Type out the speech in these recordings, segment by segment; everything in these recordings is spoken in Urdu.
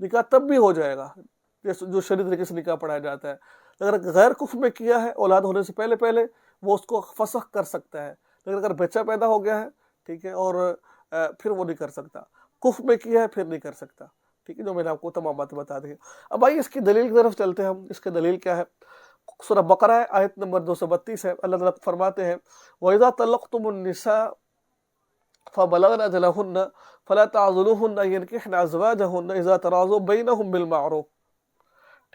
نکاح تب بھی ہو جائے گا جو شرعی طریقے سے نکاح پڑھایا جاتا ہے. اگر غیر کفر میں کیا ہے اولاد ہونے سے پہلے پہلے وہ اس کو فسخ کر سکتا ہے، لیکن اگر بچہ پیدا ہو گیا ہے ٹھیک ہے اور پھر وہ نہیں کر سکتا. کفر میں کیا ہے پھر نہیں کر سکتا. ٹھیک ہے، جو میں نے آپ کو تمام باتیں بتا دی. اب آئیے اس کی دلیل کی طرف چلتے ہیں ہم. اس کی دلیل کیا ہے؟ سورہ بقرہ ہے، آیت نمبر 232 ہے. اللہ تعالیٰ فرماتے ہیں وَإِذَا طَلَّقْتُمُ النِّسَاءَ فَبَلَغْنَ أَجَلَهُنَّ فَلَا تَعْضُلُوهُنَّ أَن يَنكِحْنَ أَزْوَاجَهُنَّ إِذَا تَرَاضَوْا بَيْنَهُم بِالْمَعْرُوفِ.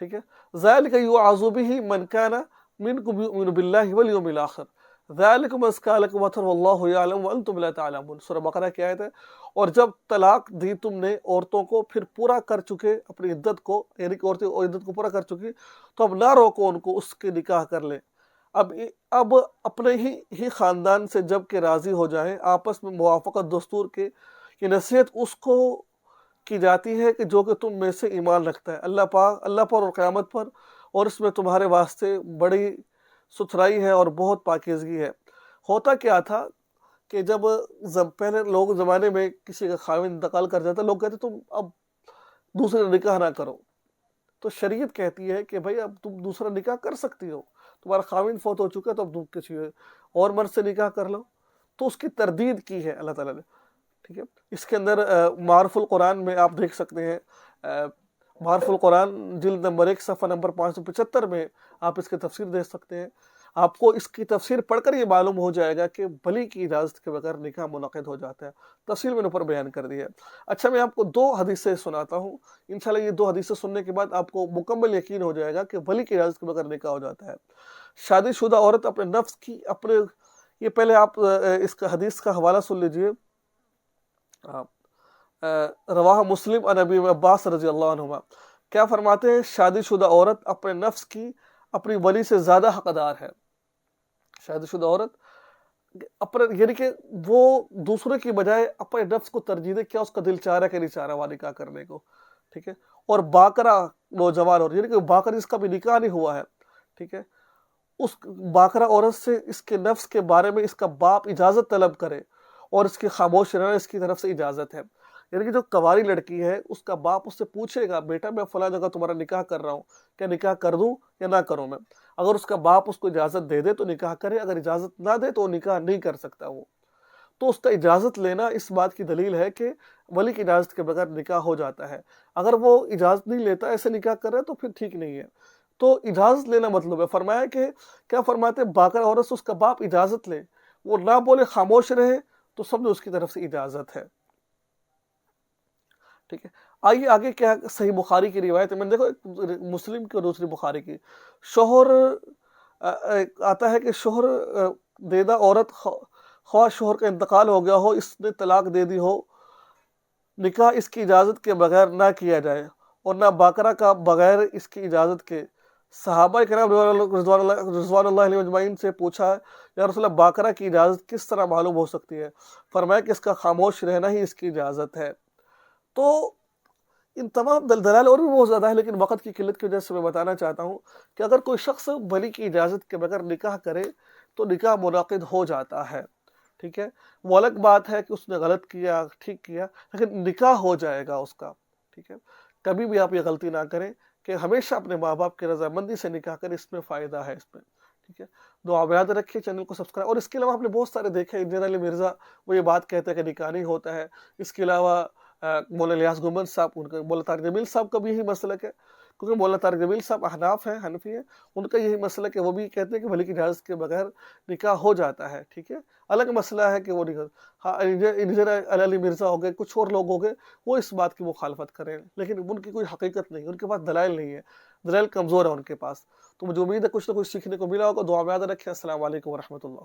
ٹھیک ہے، ذَلِكَ يُوعَظُ بِهِ مَن كَانَ مِنكُمْ يُؤْمِنُ بِاللَّهِ وَالْيَوْمِ الْآخِرِ ذَلِكُمْ أَزْكَىٰ لَكُمْ وَأَطْهَرُ وَاللَّهُ يَعْلَمُ وَأَنتُمْ لَا تَعْلَمُونَ. سورہ بقرہ کی آیت ہے. اور جب طلاق دی تم نے عورتوں کو پھر پورا کر چکے اپنی عدت کو، یعنی کہ عورتیں عدت کو پورا کر چکی، تو اب نہ روکو ان کو اس کے نکاح کر لیں. اب اپنے ہی خاندان سے جب کہ راضی ہو جائیں، آپس میں موافقت دستور کے، یہ نصیحت اس کو کی جاتی ہے کہ جو کہ تم میں سے ایمان رکھتا ہے اللہ پر اور قیامت پر، اور اس میں تمہارے واسطے بڑی ستھرائی ہے اور بہت پاکیزگی ہے. ہوتا کیا تھا کہ جب پہلے لوگ زمانے میں کسی کا خاوند انتقال کر جاتا، لوگ کہتے تم اب دوسرے نکاح نہ کرو. تو شریعت کہتی ہے کہ بھائی اب تم دوسرا نکاح کر سکتی ہو، تمہارا خاوند فوت ہو چکا ہے تو اب تم کسی اور مرد سے نکاح کر لو. تو اس کی تردید کی ہے اللہ تعالیٰ نے. ٹھیک ہے، اس کے اندر معارف القرآن میں آپ دیکھ سکتے ہیں، معارف القرآن جلد نمبر 1 صفحہ نمبر 575 میں آپ اس کی تفسیر دیکھ سکتے ہیں. آپ کو اس کی تفسیر پڑھ کر یہ معلوم ہو جائے گا کہ ولی کی اجازت کے بغیر نکاح منعقد ہو جاتا ہے. تفصیل میں نے اوپر بیان کر دی ہے. اچھا، میں آپ کو 2 حدیثیں سناتا ہوں. انشاءاللہ یہ 2 حدیثیں سننے کے بعد آپ کو مکمل یقین ہو جائے گا کہ ولی کی اجازت کے بغیر نکاح ہو جاتا ہے. شادی شدہ عورت اپنے نفس کی یہ پہلے آپ اس کا حدیث کا حوالہ سن لیجئے. رواہ مسلم عن ابی عباس رضی اللہ عنہما. کیا فرماتے ہیں؟ شادی شدہ عورت اپنے نفس کی اپنی ولی سے زیادہ حقدار ہے. شادی شدہ عورت یعنی کہ وہ دوسرے کی بجائے اپنے نفس کو ترجیح دے، کیا اس کا دل چاہ رہا ہے کہ نہیں چاہ رہا وہاں نکاح کرنے کو. ٹھیک ہے، اور باقرہ نوجوان عورت، یعنی کہ باقرہ جس کا بھی نکاح نہیں ہوا ہے، ٹھیک ہے، اس باقرہ عورت سے اس کے نفس کے بارے میں اس کا باپ اجازت طلب کرے اور اس کی خاموش رہنا اس کی طرف سے اجازت ہے. یعنی کہ جو کواری لڑکی ہے اس کا باپ اس سے پوچھے گا بیٹا میں فلاں جگہ تمہارا نکاح کر رہا ہوں، کیا نکاح کر دوں یا نہ کروں میں؟ اگر اس کا باپ اس کو اجازت دے دے تو نکاح کرے، اگر اجازت نہ دے تو وہ نکاح نہیں کر سکتا وہ. تو اس کا اجازت لینا اس بات کی دلیل ہے کہ ولی کی اجازت کے بغیر نکاح ہو جاتا ہے. اگر وہ اجازت نہیں لیتا، ایسے نکاح کر رہا ہے تو پھر ٹھیک نہیں ہے. تو اجازت لینا مطلب ہے. فرمایا کہ کیا فرماتے ہیں؟ باقرہ عورت سے اس کا باپ اجازت لے، وہ نہ بولے، خاموش رہے، تو سمجھو اس کی طرف سے اجازت ہے. ٹھیک ہے، آئیے آگے کیا صحیح بخاری کی روایت ہے. میں نے دیکھو مسلم کی اور دوسری بخاری کی. شوہر آتا ہے کہ شوہر دیدہ عورت خواہ شوہر کا انتقال ہو گیا ہو، اس نے طلاق دے دی ہو، نکاح اس کی اجازت کے بغیر نہ کیا جائے، اور نہ باقرہ کا بغیر اس کی اجازت کے. صحابہ کرام رضوان اللہ علیہ اجمعین سے پوچھا یا رسول اللہ باقرہ کی اجازت کس طرح معلوم ہو سکتی ہے؟ فرمایا کہ اس کا خاموش رہنا ہی اس کی اجازت ہے. تو ان تمام دلائل اور بھی بہت زیادہ ہے، لیکن وقت کی قلت کی وجہ سے میں بتانا چاہتا ہوں کہ اگر کوئی شخص ولی کی اجازت کے بغیر نکاح کرے تو نکاح منعقد ہو جاتا ہے. ٹھیک ہے، وہ الگ بات ہے کہ اس نے غلط کیا ٹھیک کیا، لیکن نکاح ہو جائے گا اس کا. ٹھیک ہے، کبھی بھی آپ یہ غلطی نہ کریں کہ ہمیشہ اپنے ماں باپ کی رضامندی سے نکاح کریں، اس میں فائدہ ہے اس میں. ٹھیک ہے، دعا یاد رکھیے، چینل کو سبسکرائب. اور اس کے علاوہ آپ نے بہت سارے دیکھے، انجینئر علی مرزا وہ یہ بات کہتے ہیں کہ نکاح نہیں ہوتا ہے. اس کے علاوہ مولانا الیاس گنبد صاحب، ان کا مولانا طارق جمیل صاحب کا بھی یہی مسلک ہے، کیونکہ مولانا طارق جمیل صاحب احناف ہیں، حنفی ہیں، ان کا یہی مسلک ہے. وہ بھی کہتے ہیں کہ ولی کی اجازت کے بغیر نکاح ہو جاتا ہے. ٹھیک ہے، الگ مسئلہ ہے کہ وہ نہیں. ہاں، انجینئر علی مرزا ہو گئے، کچھ اور لوگ ہو گئے، وہ اس بات کی مخالفت کریں، لیکن ان کی کوئی حقیقت نہیں، ان کے پاس دلائل نہیں ہے، دلائل کمزور ہے ان کے پاس. تو مجھے امید ہے کچھ نہ کچھ سیکھنے کو ملا ہوگا. دعا میں یاد رکھیں. السلام علیکم ورحمۃ اللہ.